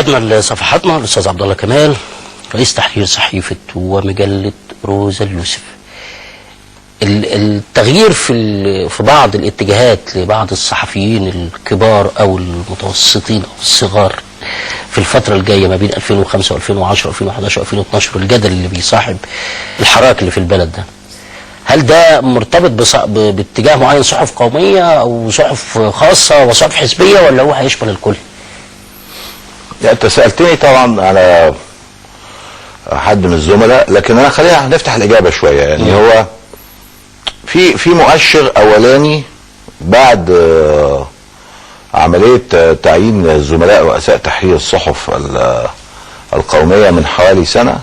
عدنا لصفحاتنا. الاستاذ عبد الله كمال، رئيس تحرير صحيفه ومجله روزا اليوسف. التغيير في بعض الاتجاهات لبعض الصحفيين الكبار او المتوسطين او الصغار في الفتره الجايه ما بين 2005 و2010 و2011 و2012، الجدل اللي بيصاحب الحراك اللي في البلد ده، هل ده مرتبط باتجاه معين، صحف قوميه او صحف خاصه وصحف حزبيه، ولا هو هيشمل الكل؟ انت سالتني طبعا على حد من الزملاء، لكن انا خلينا نفتح الاجابه شويه. يعني هو في مؤشر اولاني بعد عمليه تعيين زملاء رؤساء تحرير الصحف القوميه من حوالي سنه،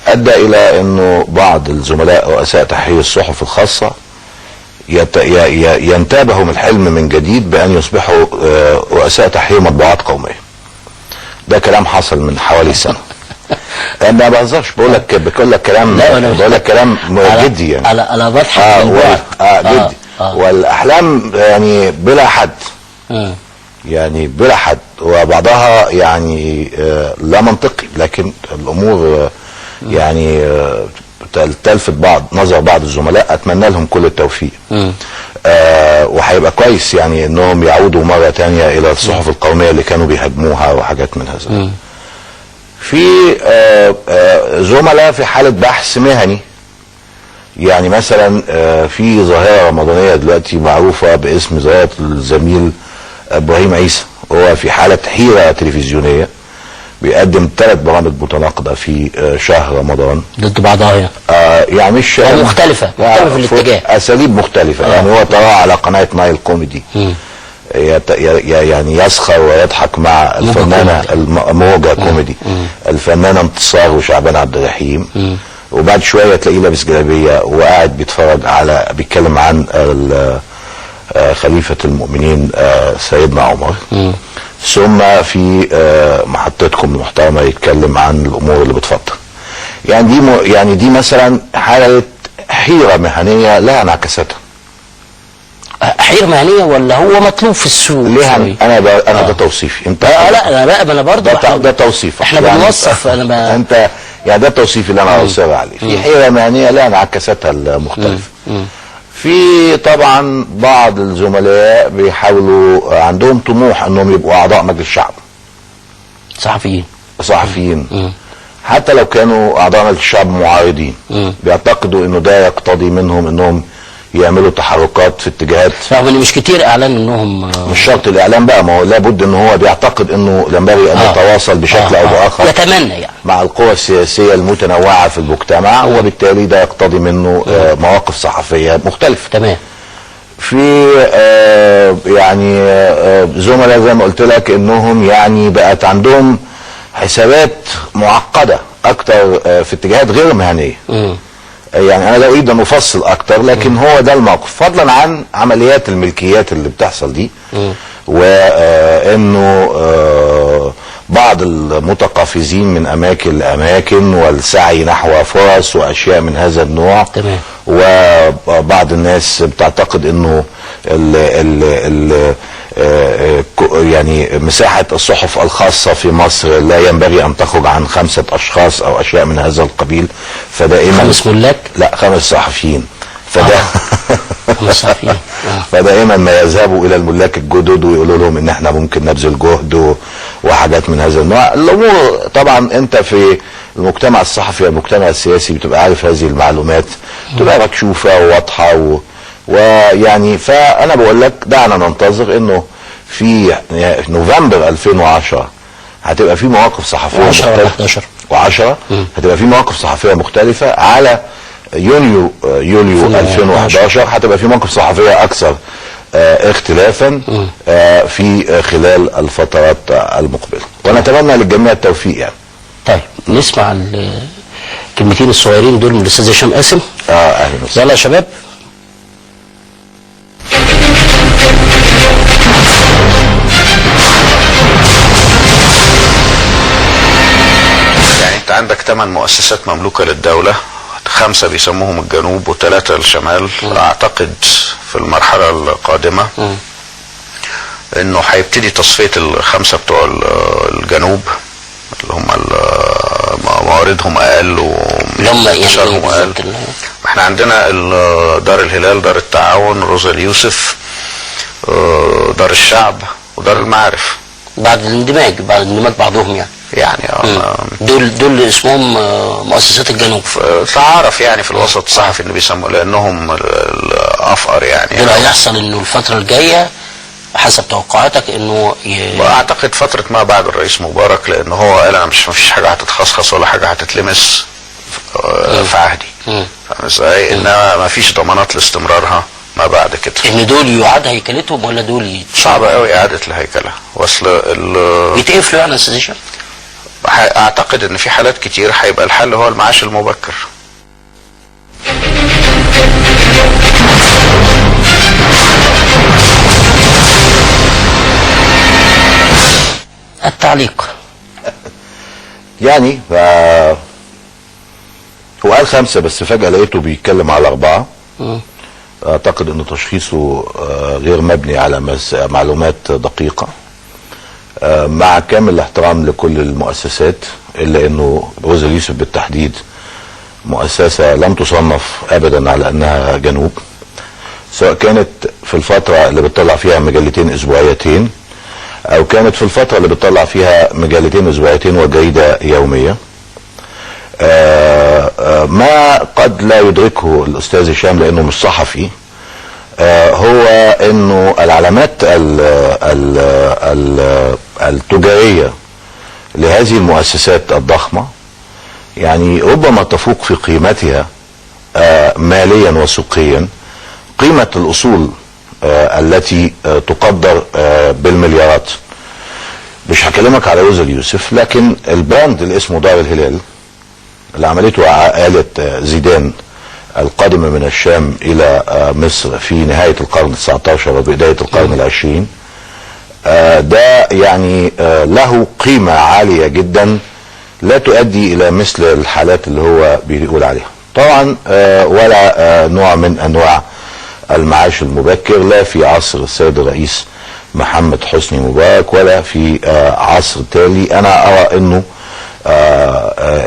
ادى الى انه بعض الزملاء رؤساء تحرير الصحف الخاصه ينتابهوا من الحلم من جديد بان يصبحوا رؤساء تحرير مطبوعات قوميه. ده كلام حصل من حوالي سنه. انا ما بهزرش، بقول لك كلام، بقول لك كلام جدي يعني. انا بضحك جدي. والاحلام يعني بلا حد، يعني بلا حد، وبعضها يعني لا منطقي، لكن الامور يعني تلفت نظر بعض الزملاء. اتمنى لهم كل التوفيق، وهيبقى كويس يعني انهم يعودوا مره تانية الى الصحف القوميه اللي كانوا بيهاجموها وحاجات من هذا. في زملاء في حاله بحث مهني، يعني مثلا في ظاهره رمضانيه دلوقتي معروفه باسم ظاهره الزميل ابراهيم عيسى، هو في حاله حيره تلفزيونيه، بيقدم 3 برامج متناقضه في شهر رمضان ضد بعضها يعني مش مختلفه في الاتجاه، اساليب مختلفه. يعني هو ترى على قناه نايل كوميدي يعني يسخر ويضحك مع الفنانه موجة كوميدي، الفنانه انتصار وشعبان عبد الرحيم، وبعد شويه تلاقيه لابس جلابيه وقاعد بيتكلم عن خليفه المؤمنين سيدنا عمر. ثم في محطتكم المحترمه يتكلم عن الامور اللي بتفضل. يعني دي مثلا حاله حيره مهنيه لها انعكاساتها. حيره مهنيه ولا هو مطلوب في السوق؟ ليها انا ده توصيفي. انت لا انا برضه ده توصيف. احنا بنوصف. انا انت يعني ده التوصيف اللي انا بصر عليه. في حيره مهنيه لها انعكاساتها المختلفه. في طبعا بعض الزملاء بيحاولوا، عندهم طموح انهم يبقوا اعضاء مجلس الشعب، صحفيين حتى لو كانوا اعضاء مجلس الشعب معارضين، بيعتقدوا انه ده يقتضي منهم انهم يعملوا تحركات في اتجاهات، رغم ان مش كتير اعلان انهم مش شرط الاعلام بقى، ما هو لابد ان هو بيعتقد انه ينبغي ان يتواصل بشكل او باخر، يتمنى يعني مع القوى السياسيه المتنوعه في المجتمع، وبالتالي ده يقتضي منه مواقف صحفيه مختلفه. تمام. في يعني زملاء زي ما قلت لك انهم يعني بقت عندهم حسابات معقده اكتر في اتجاهات غير مهنيه. يعني انا لا اريد ان افصل اكتر، لكن هو ده الموقف، فضلا عن عمليات الملكيات اللي بتحصل دي، وانه بعض المتقافزين من اماكن لاماكن والسعي نحو فرص واشياء من هذا النوع. تمام. وبعض الناس بتعتقد انه يعني مساحة الصحف الخاصة في مصر لا ينبغي ان تخرج عن 5 اشخاص او اشياء من هذا القبيل. فدائما 5 ملاك؟ لا 5 صحفيين. فده 5 صحفيين. فدائما ما يذهبوا الى الملاك الجدد ويقولوا لهم ان احنا ممكن نبذل جهد وحاجات من هذا النوع. الامور طبعا انت في المجتمع الصحفي والمجتمع السياسي بتبقى عارف هذه المعلومات، بتبقى مكشوفه وواضحه ويعني فانا بقول لك دعنا ننتظر انه في نوفمبر 2010 هتبقى في مواقف صحفيه مختلفه، و10 هتبقى في مواقف صحفيه مختلفه. على يوليو 2011 هتبقى في مواقف صحفيه اكثر اختلافا في خلال الفترات المقبله، ونتمنى للجميع التوفيق يعني. طيب نسمع الكلمتين الصغيرين دول من الاستاذ هشام قاسم. اهلا وسهلا. يلا يا شباب. يعني انت عندك 8 مؤسسات مملوكه للدوله، 5 بيسموهم الجنوب و3 الشمال. اعتقد في المرحله القادمه انه هيبتدي تصفيه الخمسه بتوع الجنوب اللي هم مواردهم اقل وانتشارهم اقل. احنا عندنا دار الهلال، دار التعاون، روزا اليوسف، دار الشعب، ودار المعارف بعد الاندماج بعضهم يعني دول اسمهم مؤسسات الجنوب. تعرف يعني في الوسط الصحفي اللي بيسموا لانهم الافقر يعني. دول هيحصل انه الفتره الجايه حسب توقعاتك انه اعتقد فتره ما بعد الرئيس مبارك، لان هو قال انا مفيش حاجه هتتخصخص ولا حاجه هتتلمس في عهدي. فاهم ازاي؟ انما مفيش ضمانات لاستمرارها ما بعد كده. ان دول يعاد هيكلتهم ولا دول صعب قوي اعاده الهيكله، واصل يتقفلوا يعني يا استاذ هشام؟ اعتقد ان في حالات كتير هيبقى الحل هو المعاش المبكر. التعليق يعني هو قال 5 بس فجأة لقيته بيتكلم على 4. اعتقد ان تشخيصه غير مبني على معلومات دقيقة، مع كامل الاحترام لكل المؤسسات، الا انه روزا اليوسف بالتحديد مؤسسة لم تصنف ابدا على انها جنوب، سواء كانت في الفترة اللي بتطلع فيها مجلتين اسبوعيتين او كانت في الفترة اللي بتطلع فيها مجلتين اسبوعيتين وجريدة يومية. ما قد لا يدركه الاستاذ هشام لانه مش صحفي، هو انه العلامات التجارية لهذه المؤسسات الضخمة يعني ربما تفوق في قيمتها ماليا وسوقيا قيمة الاصول التي تقدر بالمليارات. مش هكلمك على روزا اليوسف، لكن البراند اللي اسمه دار الهلال اللي عملته عائلة زيدان القادمة من الشام الى مصر في نهاية القرن ال19 وبداية القرن ال20، ده يعني له قيمة عالية جدا لا تؤدي الى مثل الحالات اللي هو بيقول عليها. طبعا ولا نوع من انواع المعاش المبكر لا في عصر السيد الرئيس محمد حسني مبارك ولا في عصر تالي. انا ارى انه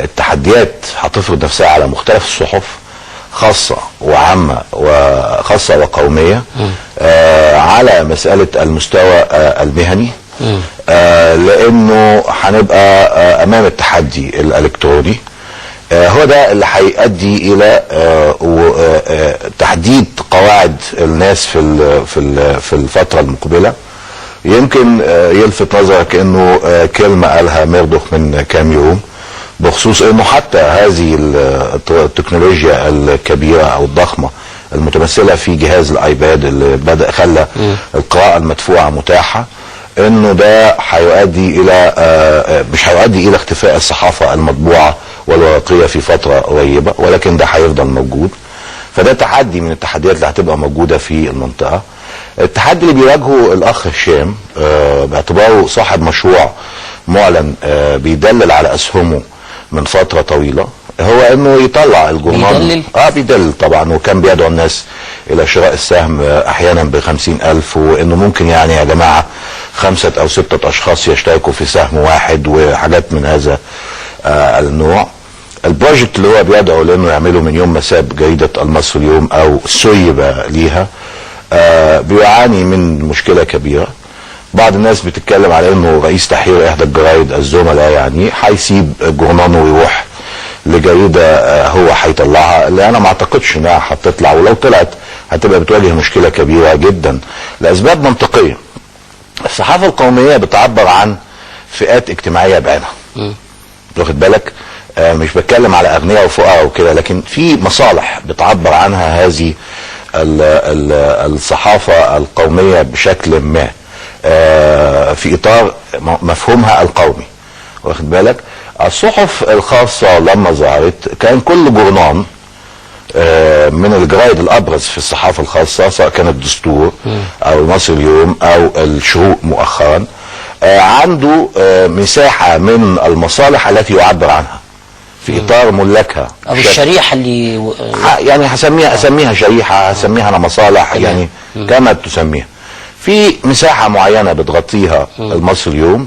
التحديات هتفرض نفسها على مختلف الصحف، خاصة وعامة وخاصة وقومية، على مسألة المستوى المهني، لانه هنبقى امام التحدي الالكتروني. هو ده اللي هيؤدي الى تحديد قواعد الناس في الفترة المقبلة. يمكن يلفت نظرك انه كلمة قالها ميردوخ من كام يوم بخصوص انه حتى هذه التكنولوجيا الكبيرة او الضخمة المتمثلة في جهاز الايباد اللي بدأ خلى القراءة المدفوعة متاحة، انه ده هيؤدي الى مش هيؤدي الى اختفاء الصحافة المطبوعة والورقية في فترة قريبة، ولكن ده هيفضل موجود. فده تحدي من التحديات اللي هتبقى موجودة في المنطقة. التحدي اللي بيواجهه الاخ هشام باعتباره صاحب مشروع معلن بيدلل على اسهمه من فترة طويلة، هو انه يطلع الجورنال. بيدلل طبعا، وكان بيدعو الناس الى شراء السهم احيانا ب50,000، وانه ممكن يعني يا جماعة 5 أو 6 اشخاص يشتركوا في سهم واحد وحاجات من هذا النوع. البروجكت اللي هو بيدعو لانه يعمله من يوم ما ساب جريدة المصري اليوم او سيب ليها بيعاني من مشكلة كبيرة. بعض الناس بتتكلم على انه رئيس تحرير احدى الجرايد الزملاء يعني هيسيب جورنانه ويروح لجريدة هو هيطلعها، اللي انا ما اعتقدش انها هتطلع، ولو طلعت هتبقى بتواجه مشكلة كبيرة جدا لاسباب منطقية. الصحافة القومية بتعبر عن فئات اجتماعية بعينها، واخد بالك؟ مش بتكلم على اغنياء وفقراء وكده، لكن في مصالح بتعبر عنها هذه الصحافة القومية بشكل ما في اطار مفهومها القومي، واخد بالك؟ الصحف الخاصة لما ظهرت كان كل جورنان من الجرايد الابرز في الصحافة الخاصة، سواء كان الدستور او المصري اليوم او الشروق مؤخرا، عنده مساحة من المصالح التي يعبر عنها في اطار ملكها او الشريحة اللي يعني هسميها شريحة، هسميها انا مصالح يعني كما تسميها. في مساحة معينة بتغطيها المصري اليوم،